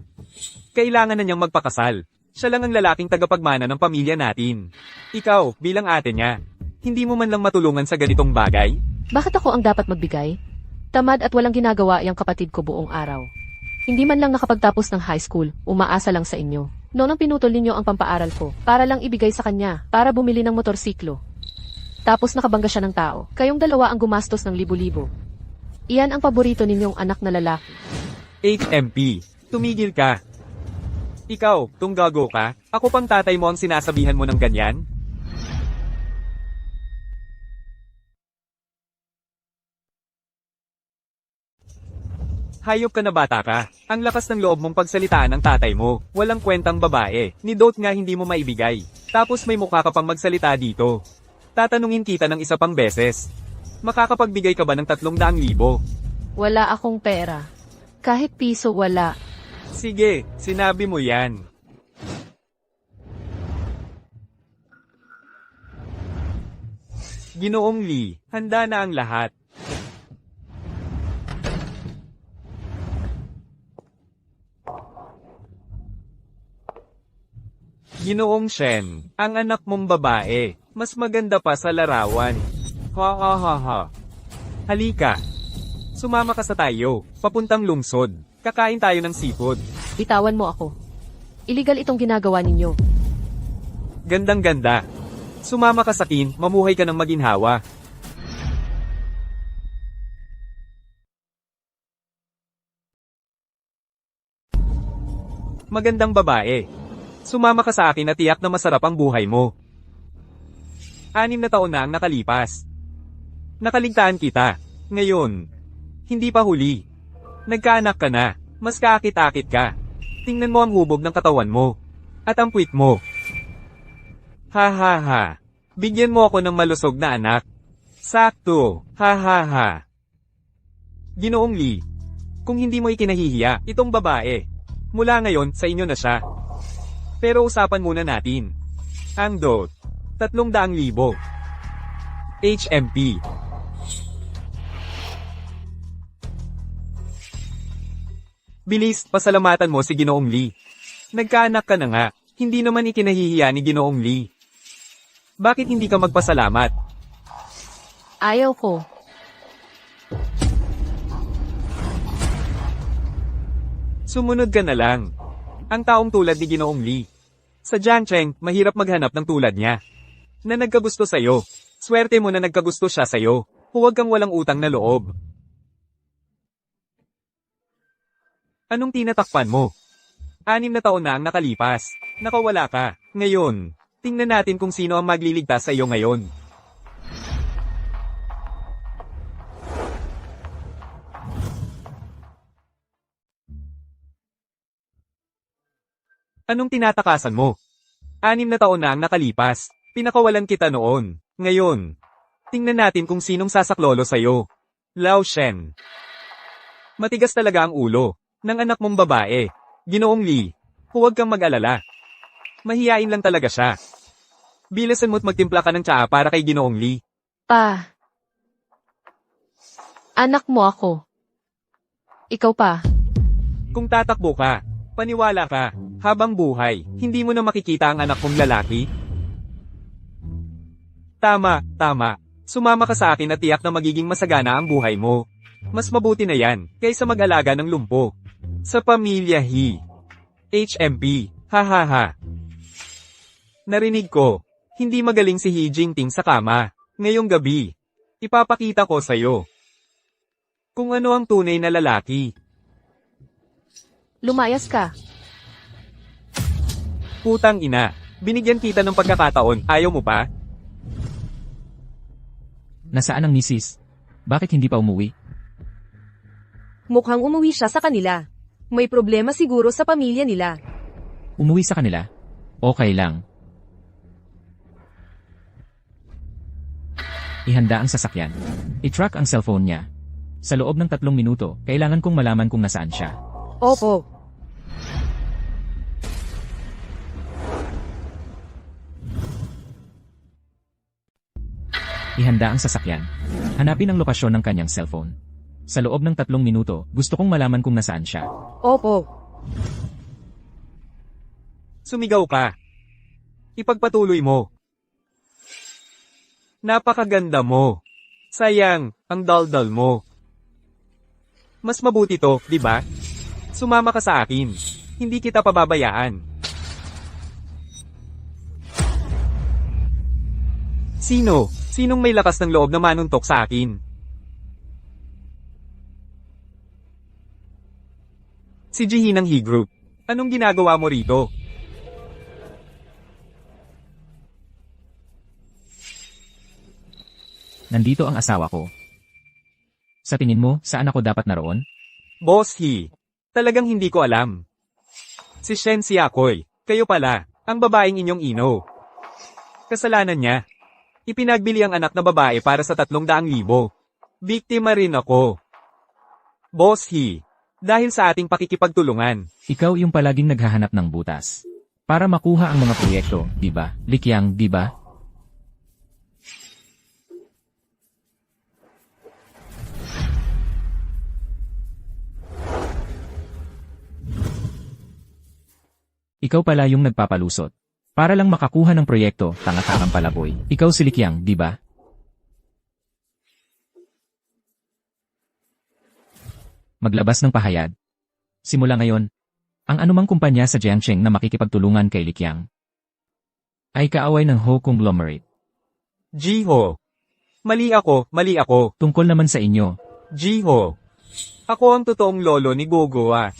Kailangan na niyang magpakasal. Siya lang ang lalaking tagapagmana ng pamilya natin. Ikaw, bilang ate niya, hindi mo man lang matulungan sa ganitong bagay? Bakit ako ang dapat magbigay? Tamad at walang ginagawa yung kapatid ko buong araw. Hindi man lang nakapagtapos ng high school, umaasa lang sa inyo. Noon ang pinutol ninyo ang pampaaral ko, para lang ibigay sa kanya, para bumili ng motorsiklo. Tapos nakabangga siya ng tao. Kayong dalawa ang gumastos ng libo-libo. Iyan ang paborito ninyong anak na lalaki. HMP, tumigil ka. Ikaw, tunggago ka? Ako pang tatay mo ang sinasabihan mo ng ganyan? Hayop ka na bata ka. Ang lakas ng loob mong pagsalitaan ng tatay mo. Walang kwentang babae. Ni Dot nga hindi mo maibigay. Tapos may mukha ka pang magsalita dito. Tatanungin kita ng isa pang beses. Makakapagbigay ka ba ng 300,000? Wala akong pera. Kahit piso wala. Sige, sinabi mo yan. Ginoong Lee, handa na ang lahat. Ginoong Shen, ang anak mong babae, mas maganda pa sa larawan. Ha ha ha ha. Halika. Sumama ka sa tayo, papuntang lungsod. Kakain tayo ng seafood. Bitawan mo ako. Illegal itong ginagawa ninyo. Gandang-ganda. Sumama ka sa akin, mamuhay ka ng maginhawa. Magandang babae. Sumama ka sa akin at tiyak na masarap ang buhay mo. 6 na taon na ang nakalipas. Nakaligtaan kita. Ngayon, hindi pa huli. Nagkaanak ka na. Mas kaakit-akit ka. Tingnan mo ang hubog ng katawan mo. At ang puwit mo. Ha ha ha. Bigyan mo ako ng malusog na anak. Sakto. Ha ha ha. Ginoong Lee, kung hindi mo ikinahihiya, itong babae. Mula ngayon, sa inyo na siya. Pero usapan muna natin. Ang Dot. 300,000. HMP. Bilis, pasalamatan mo si Ginoong Lee. Nagkaanak ka na nga, hindi naman ikinahihiya ni Ginoong Lee. Bakit hindi ka magpasalamat? Ayaw ko. Sumunod ka na lang. Ang taong tulad ni Ginoong Lee. Sa Jiangcheng, mahirap maghanap ng tulad niya. Na nagkagusto sa'yo. Swerte mo na nagkagusto siya sa'yo. Huwag kang walang utang na loob. Anong tinatakpan mo? 6 na taon na ang nakalipas. Nakawala ka. Ngayon, tingnan natin kung sino ang magliligtas sa iyo ngayon. Anong tinatakasan mo? 6 na taon na ang nakalipas. Pinakawalan kita noon. Ngayon, tingnan natin kung sinong sasaklolo sa'yo. Lao Shen. Matigas talaga ang ulo ng anak mong babae. Ginoong Lee, huwag kang mag-alala. Mahiyain lang talaga siya. Bilasan mo't magtimpla ka ng tsaa para kay Ginoong Lee. Pa. Anak mo ako. Ikaw pa. Kung tatakbo ka, paniwala ka, habang buhay, hindi mo na makikita ang anak kong lalaki. Tama, tama. Sumama ka sa akin at tiyak na magiging masagana ang buhay mo. Mas mabuti na yan, kaysa mag-alaga ng lumpo. Sa pamilya HMP, hahaha. Narinig ko, hindi magaling si He Jingting sa kama. Ngayong gabi, ipapakita ko sa'yo kung ano ang tunay na lalaki. Lumayas ka. Putang ina, binigyan kita ng pagkakataon, ayaw mo pa? Nasaan ang misis? Bakit hindi pa umuwi? Mukhang umuwi siya sa kanila. May problema siguro sa pamilya nila. Umuwi sa kanila? Okay lang. Ihanda ang sasakyan. I-track ang cellphone niya. Sa loob ng 3 minuto, kailangan kong malaman kung nasaan siya. Opo. Ihanda ang sasakyan. Hanapin ang lokasyon ng kanyang cellphone. Sa loob ng 3 minuto, gusto kong malaman kung nasaan siya. Opo. Sumigaw ka. Ipagpatuloy mo. Napakaganda mo. Sayang, ang daldal mo. Mas mabuti to, di ba? Sumama ka sa akin. Hindi kita pababayaan. Sino? Sinong may lakas ng loob na manuntok sa akin? Si Jihin ng He Group. Anong ginagawa mo rito? Nandito ang asawa ko. Sa tingin mo, saan ako dapat naroon? Boss He. Talagang hindi ko alam. Si Shen Xiaokoy. Kayo pala, ang babaeng inyong ino. Kasalanan niya. Ipinagbili ang anak na babae para sa 300,000. Biktima rin ako. Boss He. Dahil sa ating pakikipagtulungan. Ikaw yung palaging naghahanap ng butas. Para makuha ang mga proyekto, di ba? Likyang, di ba? Ikaw pala yung nagpapalusot. Para lang makakuha ng proyekto, tanga-tangang palaboy. Ikaw si Likyang, di ba? Maglabas ng pahayag. Simula ngayon, ang anumang kumpanya sa Jiangsheng na makikipagtulungan kay Likyang ay kaaway ng Ho Conglomerate. Jiho. Mali ako. Tungkol naman sa inyo. Jiho. Ako ang totoong lolo ni Gogoa.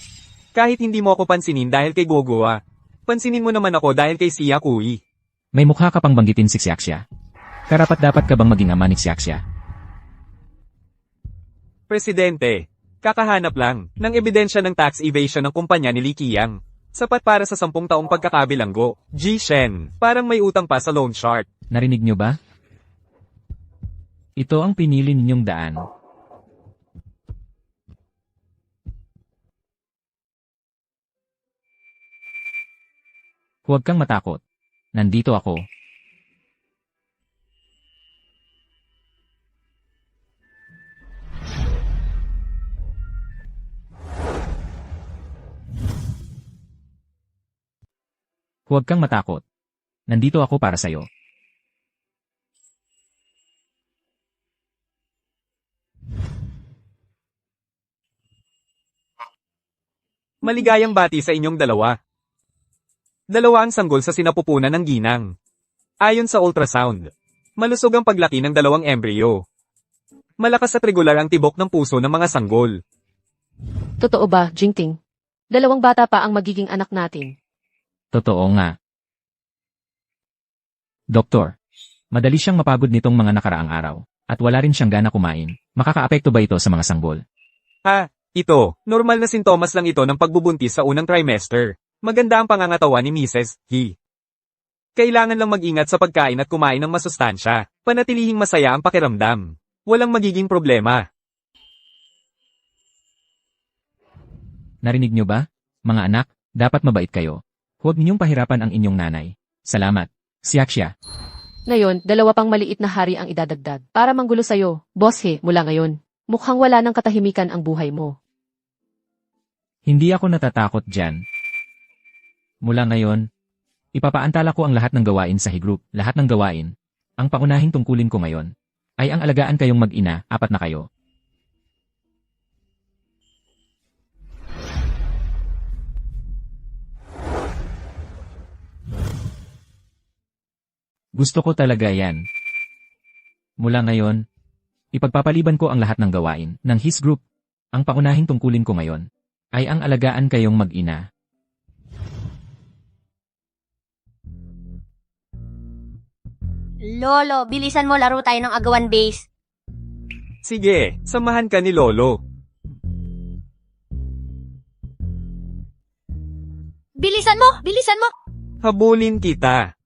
Kahit hindi mo ako pansinin dahil kay Gogoa, pansinin mo naman ako dahil kay Sia Kui. May mukha ka pang banggitin si Xiaxia. Karapat-dapat ka bang maging ama ni Xiaxia? Presidente, kakahanap lang ng ebidensya ng tax evasion ng kumpanya ni Li Qiang. Sapat para sa 10 taong pagkakabilanggo. Ji Shen, parang may utang pa sa loan shark. Narinig nyo ba? Ito ang pinili ninyong daan. Huwag kang matakot. Nandito ako. Huwag kang matakot. Nandito ako para sa'yo. Maligayang bati sa inyong dalawa. Dalawa ang sanggol sa sinapupunan ng ginang. Ayon sa ultrasound, malusog ang paglaki ng 2 embryo. Malakas at regular ang tibok ng puso ng mga sanggol. Totoo ba, Jingting? 2 bata pa ang magiging anak natin. Totoo nga. Doktor, madali siyang mapagod nitong mga nakaraang araw, at wala rin siyang gana kumain. Makakaapekto ba ito sa mga sanggol? Ito, normal na sintomas lang ito ng pagbubuntis sa unang trimester. Maganda ang pangangatawan ni Mrs. He. Kailangan lang mag-ingat sa pagkain at kumain ng masustansya. Panatilihing masaya ang pakiramdam. Walang magiging problema. Narinig niyo ba? Mga anak, dapat mabait kayo. Huwag ninyong pahirapan ang inyong nanay. Salamat. Siyak siya. Ngayon, 2 pang maliit na hari ang idadagdag. Para manggulo sa'yo, Boss He, mula ngayon. Mukhang wala ng katahimikan ang buhay mo. Hindi ako natatakot dyan. Mula ngayon, ipapaantala ko ang lahat ng gawain sa He-Group. Lahat ng gawain. Ang pangunahing tungkulin ko ngayon ay ang alagaan kayong mag-ina, 4 na kayo. Gusto ko talaga yan. Mula ngayon, ipagpapaliban ko ang lahat ng gawain ng His Group. Ang pangunahing tungkulin ko ngayon ay ang alagaan kayong mag-ina. Lolo, bilisan mo, laro tayo ng agawan base. Sige, samahan ka ni Lolo. Bilisan mo! Bilisan mo! Habulin kita.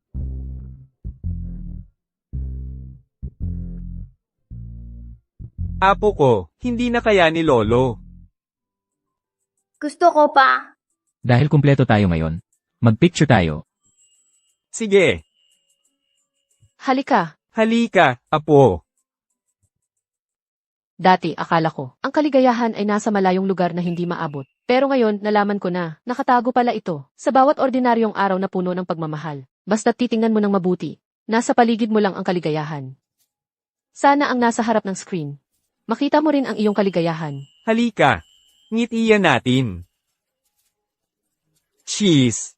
Apo ko, hindi na kaya ni Lolo. Gusto ko pa. Dahil kumpleto tayo ngayon, mag-picture tayo. Sige, Halika. halika, Apo. Dati, akala ko, ang kaligayahan ay nasa malayong lugar na hindi maabot. Pero ngayon, nalaman ko na, nakatago pala ito, sa bawat ordinaryong araw na puno ng pagmamahal. Basta titingnan mo ng mabuti, nasa paligid mo lang ang kaligayahan. Sana ang nasa harap ng screen. Makita mo rin ang iyong kaligayahan. Halika. Ngitian natin. Cheese.